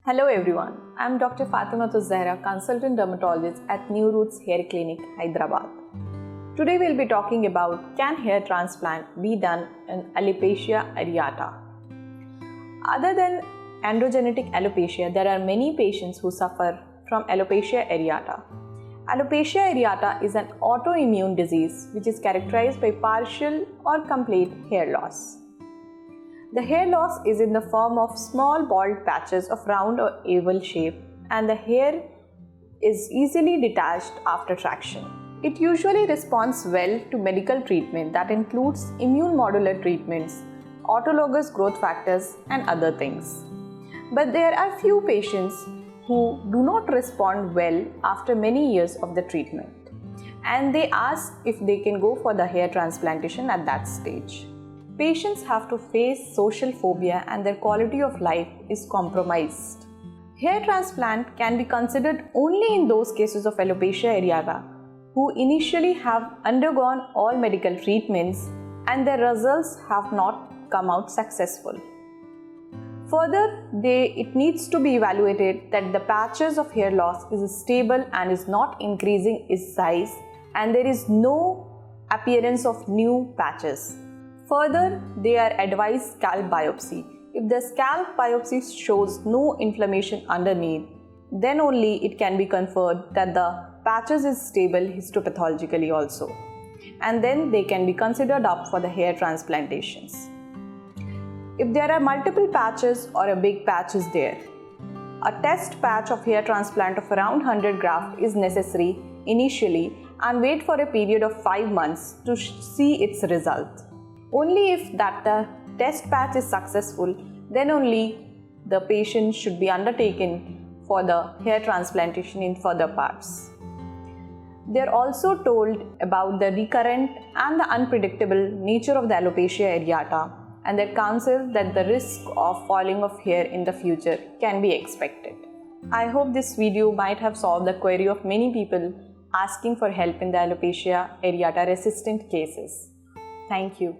Hello everyone, I am Dr. Fatima Zahra, consultant dermatologist at New Roots Hair Clinic, Hyderabad. Today we will be talking about can hair transplant be done in alopecia areata. Other than androgenetic alopecia, there are many patients who suffer from alopecia areata. Alopecia areata is an autoimmune disease which is characterized by partial or complete hair loss. The hair loss is in the form of small bald patches of round or oval shape, and the hair is easily detached after traction. It usually responds well to medical treatment that includes immune modular treatments, autologous growth factors and other things. But there are few patients who do not respond well after many years of the treatment, and they ask if they can go for the hair transplantation at that stage. Patients have to face social phobia and their quality of life is compromised. Hair transplant can be considered only in those cases of alopecia areata who initially have undergone all medical treatments and their results have not come out successful. Further, it needs to be evaluated that the patches of hair loss is stable and is not increasing its size, and there is no appearance of new patches. Further, they are advised scalp biopsy. If the scalp biopsy shows no inflammation underneath, then only it can be conferred that the patches is stable histopathologically also, and then they can be considered up for the hair transplantations. If there are multiple patches or a big patch is there, a test patch of hair transplant of around 100 grafts is necessary initially and wait for a period of 5 months to see its result. Only if the test patch is successful, then only the patient should be undertaken for the hair transplantation in further parts. They are also told about the recurrent and the unpredictable nature of the alopecia areata, and they counsel that the risk of falling of hair in the future can be expected. I hope this video might have solved the query of many people asking for help in the alopecia areata resistant cases. Thank you.